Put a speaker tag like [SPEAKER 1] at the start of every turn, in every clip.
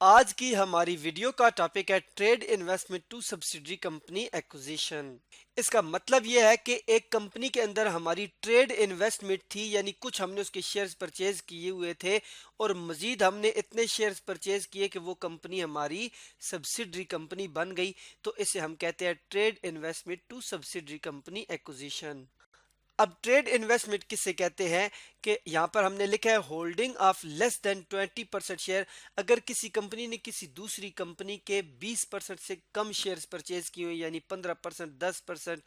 [SPEAKER 1] آج کی ہماری ویڈیو کا ٹاپک ہے trade investment to subsidiary company acquisition. اس کا مطلب یہ ہے کہ ایک کمپنی کے اندر ہماری ٹریڈ انویسٹمنٹ تھی، یعنی کچھ ہم نے اس کے شیئرز پرچیز کیے ہوئے تھے اور مزید ہم نے اتنے شیئرز پرچیز کیے کہ وہ کمپنی ہماری سبسیڈری کمپنی بن گئی، تو اسے ہم کہتے ہیں trade investment to subsidiary company acquisition. اب ٹریڈ انویسٹمنٹ کسے کہتے ہیں کہ یہاں پر ہم نے لکھا ہے holding of less than 20% share. اگر کسی کمپنی نے کسی دوسری کمپنی کے 20% سے کم شیئرز پرچیز کیے ہوئے، یعنی 15%، 10%،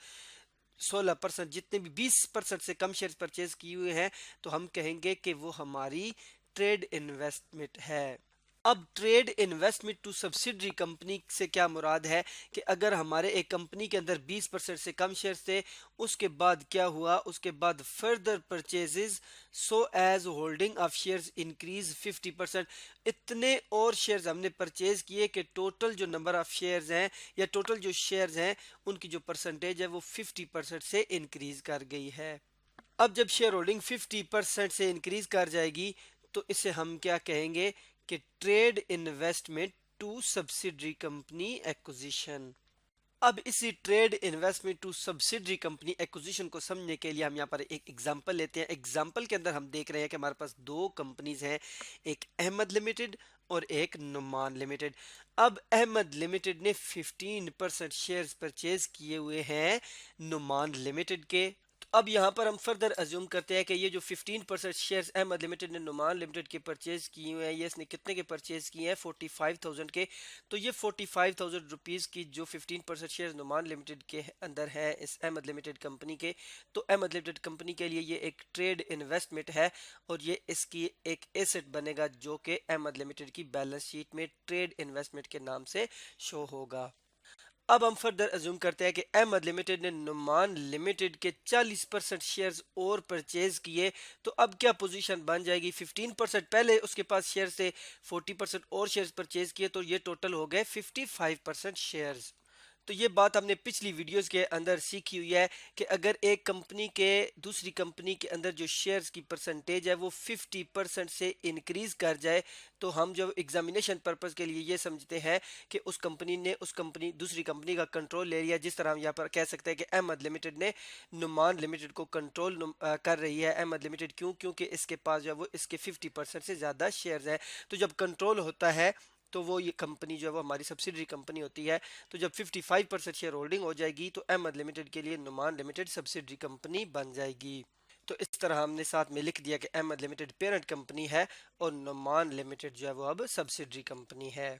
[SPEAKER 1] 16%، جتنے بھی 20% سے کم شیئرز پرچیز کیے ہوئے ہیں، تو ہم کہیں گے کہ وہ ہماری ٹریڈ انویسٹمنٹ ہے۔ اب trade investment to subsidiary company سے کیا مراد ہے کہ اگر ہمارے ایک کمپنی کے اندر 20% سے کم شیئرز تھے، اس کے بعد کیا ہوا، اس کے بعد further purchases so as holding of shares increase 50%، اتنے اور شیئرز ہم نے پرچیز کیے کہ ٹوٹل جو نمبر آف شیئرز ہیں یا ٹوٹل جو شیئرز ہیں ان کی جو پرسنٹیج ہے وہ 50% سے انکریز کر گئی ہے۔ اب جب شیئر ہولڈنگ 50% سے انکریز کر جائے گی تو اسے ہم کیا کہیں گے کہ trade investment to subsidiary company acquisition. اب اسی trade investment to subsidiary company acquisition کو سمجھنے کے لیے ہم یہاں پر ایک ایگزامپل لیتے ہیں۔ ایگزامپل کے اندر ہم دیکھ رہے ہیں کہ ہمارے پاس دو کمپنیز ہیں، ایک احمد لمیٹڈ اور ایک نعمان لمیٹڈ۔ اب احمد لمیٹڈ نے 15% شیئرز پرچیز کیے ہوئے ہیں نعمان لمیٹڈ کے۔ اب یہاں پر ہم فردر ازیوم کرتے ہیں کہ یہ جو 15% شیئرز احمد لمیٹڈ نے نعمان لمیٹڈ کے پرچیز کیے ہوئے ہیں، یہ اس نے کتنے کے پرچیز کیے ہیں؟ 45,000 کے۔ تو یہ 45,000 روپیز کی جو 15% شیئرز نعمان لمیٹڈ کے اندر ہے اس احمد لمیٹڈ کمپنی کے، تو احمد لمیٹڈ کمپنی کے لیے یہ ایک ٹریڈ انویسٹمنٹ ہے اور یہ اس کی ایک ایسٹ بنے گا جو کہ احمد لمیٹڈ کی بیلنس شیٹ میں ٹریڈ انویسٹمنٹ کے نام سے شو ہوگا۔ اب ہم فردر ازیوم کرتے ہیں کہ احمد لمیٹڈ نے نعمان لمیٹڈ کے 40% شیئرز اور پرچیز کیے، تو اب کیا پوزیشن بن جائے گی؟ 15% پہلے اس کے پاس شیئر سے 40% اور شیئرز پرچیز کیے تو یہ ٹوٹل ہو گئے 55% شیئرز۔ تو یہ بات ہم نے پچھلی ویڈیوز کے اندر سیکھی ہوئی ہے کہ اگر ایک کمپنی کے دوسری کمپنی کے اندر جو شیئرز کی پرسنٹیج ہے وہ 50% سے انکریز کر جائے تو ہم جو ایگزامینیشن پرپز کے لیے یہ سمجھتے ہیں کہ اس کمپنی نے دوسری کمپنی کا کنٹرول لے لیا، جس طرح ہم یہاں پر کہہ سکتے ہیں کہ احمد لمیٹڈ نے نعمان لمیٹڈ کو کنٹرول کر رہی ہے۔ احمد لمیٹڈ کیونکہ اس کے پاس جو ہے وہ اس کے 50% سے زیادہ شیئرز ہیں، تو جب کنٹرول ہوتا ہے تو وہ یہ کمپنی جو ہے وہ ہماری سبسیڈری کمپنی ہوتی ہے۔ تو جب 55% شیئر ہولڈنگ ہو جائے گی تو احمد لمیٹڈ کے لیے نعمان لمیٹڈ سبسیڈری کمپنی بن جائے گی۔ تو اس طرح ہم نے ساتھ میں لکھ دیا کہ احمد لمیٹڈ پیرنٹ کمپنی ہے اور نعمان لمیٹڈ جو ہے وہ اب سبسیڈری کمپنی ہے۔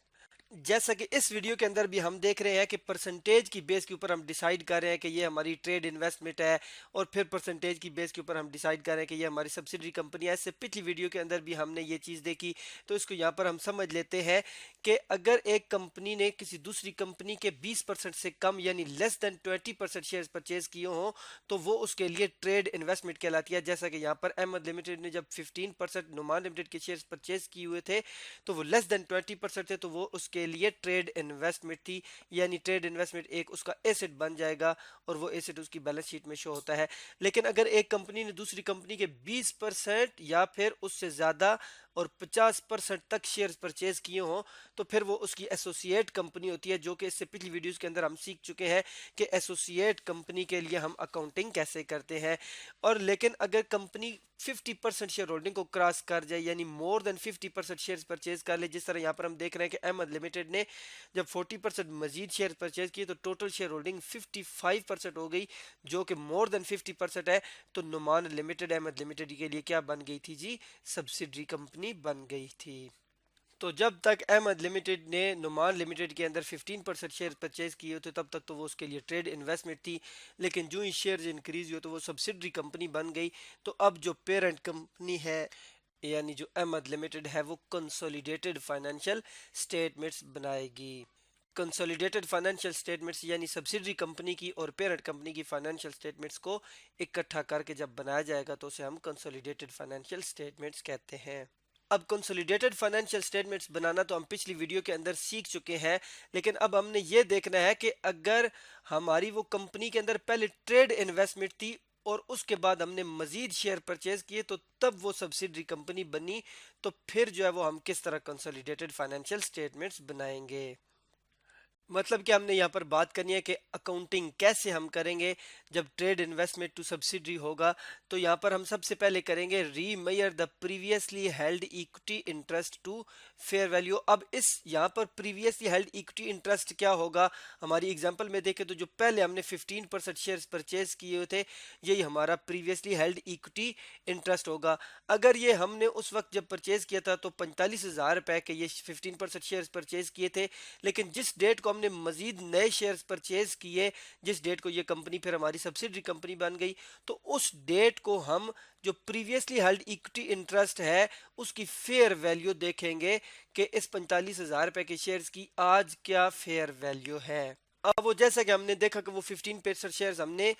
[SPEAKER 1] جیسا کہ اس ویڈیو کے اندر بھی ہم دیکھ رہے ہیں کہ پرسنٹیج کی بیس کے اوپر ہم ڈیسائیڈ کر رہے ہیں کہ یہ ہماری ٹریڈ انویسٹمنٹ ہے، اور پھر پرسنٹیج کی بیس کے اوپر ہم ڈیسائیڈ کر رہے ہیں کہ یہ ہماری سبسیڈری کمپنی ہے۔ اس سے پچھلی ویڈیو کے اندر بھی ہم نے یہ چیز دیکھی، تو اس کو یہاں پر ہم سمجھ لیتے ہیں کہ اگر ایک کمپنی نے کسی دوسری کمپنی کے 20% سے کم یعنی لیس دین 20% شیئرز پرچیز کیے ہوں تو وہ اس کے لیے ٹریڈ انویسٹمنٹ کہلاتی ہے۔ جیسا کہ یہاں پر احمد لمیٹڈ نے جب 15% نعمان لمیٹڈ کے شیئرز پرچیز کیے ہوئے تھے تو وہ لیس دین 20% تھے، تو وہ اس کے لیے ٹریڈ انویسٹمنٹ تھی، یعنی ٹریڈ انویسٹمنٹ ایک اس کا ایسٹ بن جائے گا اور وہ ایسٹ اس کی بیلنس شیٹ میں شو ہوتا ہے۔ لیکن اگر ایک کمپنی نے دوسری کمپنی کے 20% یا پھر اس سے زیادہ اور 50% تک شیئرز پرچیز کیے ہوں تو پھر وہ اس کی ایسوسیٹ کمپنی ہوتی ہے، جو کہ اس سے پچھلی ویڈیوز کے اندر ہم سیکھ چکے ہیں کہ ایسوسیٹ کمپنی کے لیے ہم اکاؤنٹنگ کیسے کرتے ہیں۔ اور لیکن اگر کمپنی 50% شیئر ہولڈنگ کو کراس کر جائے یعنی مور دین 50% شیئرز پرچیز کر لے، جس طرح یہاں پر ہم دیکھ رہے ہیں کہ احمد لمیٹڈ نے جب 40% مزید شیئر پرچیز کیے تو ٹوٹل شیئر ہولڈنگ 55% ہو گئی، جو کہ مور دین 50% ہے۔ تو نعمان لمیٹڈ احمد لمیٹڈ کے لیے کیا بن گئی تھی جی؟ سبسیڈری کمپنی بن گئی تھی۔ تو جب تک احمد لمیٹڈ نے نعمان لمیٹڈ کے اندر 15% شیئر پرچیز کیے ہوتے تب تک تو وہ اس کے لیے ٹریڈ انویسٹمنٹ تھی، لیکن جو ہی شیئرز انکریز ہوئے تو وہ سبسیڈری کمپنی بن گئی۔ تو اب جو پیرنٹ کمپنی ہے یعنی جو احمد لمیٹڈ ہے وہ کنسولیڈیٹڈ فائنینشیل سٹیٹمنٹس بنائے گی۔ کنسولیڈیٹڈ فائنینشیل سٹیٹمنٹس یعنی سبسیڈری کمپنی کی اور پیرنٹ کمپنی کی فائنینشیل سٹیٹمنٹس کو اکٹھا کر کے جب بنایا جائے گا تو اسے ہم کنسولیڈیٹڈ فائنینشیل سٹیٹمنٹس کہتے ہیں۔ اب کنسولیڈیٹڈ فائنینشیل سٹیٹمنٹس بنانا تو ہم پچھلی ویڈیو کے اندر سیکھ چکے ہیں، لیکن اب ہم نے یہ دیکھنا ہے کہ اگر ہماری وہ کمپنی کے اندر پہلے ٹریڈ انویسٹمنٹ تھی اور اس کے بعد ہم نے مزید شیئر پرچیز کیے تو تب وہ سبسیڈری کمپنی بنی. تو پھر جو ہے وہ ہم کس طرح کنسولیڈیٹڈ فائنینشیل سٹیٹمنٹس بنائیں گے. مطلب کہ ہم نے یہاں پر بات کرنی ہے کہ اکاؤنٹنگ کیسے ہم کریں گے جب ٹریڈ انویسٹمنٹ ٹو سبسیڈری ہوگا. تو یہاں پر ہم سب سے پہلے کریں گے remeasure the previously held equity interest to fair value. اب اس یہاں پر پریویسلی ہیلڈ ایکوٹی انٹرسٹ کیا ہوگا. ہماری اگزامپل میں دیکھیں تو جو پہلے ہم نے 15% شیئرز پرچیز کیے ہوئے تھے یہی ہمارا پریویسلی ہیلڈ ایکوٹی انٹرسٹ ہوگا. اگر یہ ہم نے اس وقت جب پرچیز کیا تھا تو 45,000 روپے کے یہ 15% شیئرز پرچیز کیے تھے, لیکن جس ڈیٹ کو ہم نے مزید نئے شیئرز پرچیز کیے, جس ڈیٹ کو یہ کمپنی پھر ہماری سبسیڈری کمپنی بن گئی, تو اس ڈیٹ کو ہم جو پریویسلی ہیلڈ ایکوٹی انٹرسٹ ہے اس کی فیئر ویلیو دیکھیں گے کہ اس 45,000 روپے کے شیئرز کی آج کیا فیئر ویلیو ہے. اب وہ جیسا کہ ہم نے دیکھا کہ وہ 15% شیئرز ہم نے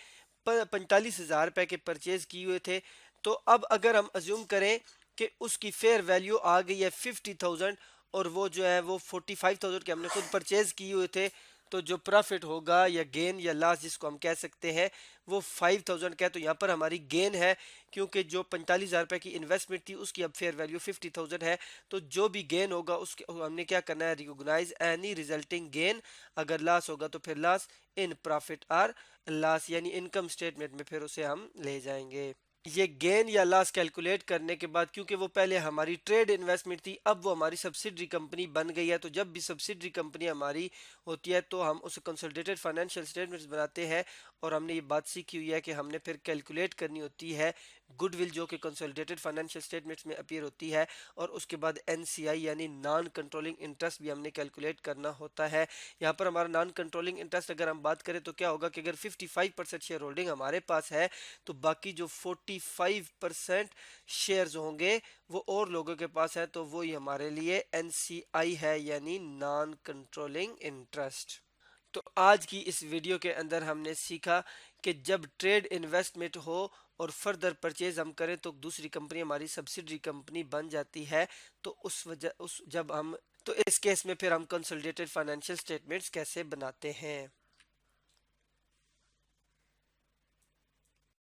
[SPEAKER 1] 45,000 روپے کے پرچیز کیے ہوئے تھے, تو اب اگر ہم ازیوم کریں کہ اس کی فیئر ویلیو آ گئی ہے 50,000 اور وہ جو ہے وہ 45,000 کے ہم نے خود پرچیز کیے ہوئے تھے, تو جو پرافٹ ہوگا یا گین یا لاس جس کو ہم کہہ سکتے ہیں وہ 5,000 کا ہے. تو یہاں پر ہماری گین ہے کیونکہ جو 45,000 روپے کی انویسٹمنٹ تھی اس کی اب فیئر ویلیو 50,000 ہے. تو جو بھی گین ہوگا اس کے ہم نے کیا کرنا ہے, ریکوگنائز اینی ریزلٹنگ گین. اگر لاس ہوگا تو پھر لاس ان پرافٹ آر لاس یعنی انکم سٹیٹمنٹ میں پھر اسے ہم لے جائیں گے. یہ گین یا لاس کیلکولیٹ کرنے کے بعد کیونکہ وہ پہلے ہماری ٹریڈ انویسٹمنٹ تھی اب وہ ہماری سبسیڈری کمپنی بن گئی ہے, تو جب بھی سبسیڈری کمپنی ہماری ہوتی ہے تو ہم اسے کنسولیڈیٹڈ فائنینشیل سٹیٹمنٹس بناتے ہیں. اور ہم نے یہ بات سیکھی ہوئی ہے کہ ہم نے پھر کیلکولیٹ کرنی ہوتی ہے گڈ ول جو کہ کنسولیڈیٹڈ فائنینشیل سٹیٹمنٹس میں اپیئر ہوتی ہے, اور اس کے بعد این سی آئی یعنی نان کنٹرولنگ انٹرسٹ بھی ہم نے کیلکولیٹ کرنا ہوتا ہے. یہاں پر ہمارا نان کنٹرولنگ انٹرسٹ اگر ہم بات کریں تو کیا ہوگا کہ اگر 55% شیئر ہولڈنگ ہمارے پاس ہے تو باقی جو 45% شیئرز ہوں گے وہ اور لوگوں کے پاس ہے, تو وہی ہمارے لیے این سی آئی ہے یعنی نان کنٹرولنگ انٹرسٹ. تو آج کی اس ویڈیو کے اندر ہم نے سیکھا کہ جب ٹریڈ انویسٹمنٹ ہو اور فردر پرچیز ہم کریں تو دوسری کمپنی ہماری سبسیڈری کمپنی بن جاتی ہے, تو اس کیس میں پھر ہم کنسولیڈیٹڈ فائنینشیل سٹیٹمنٹس کیسے بناتے ہیں.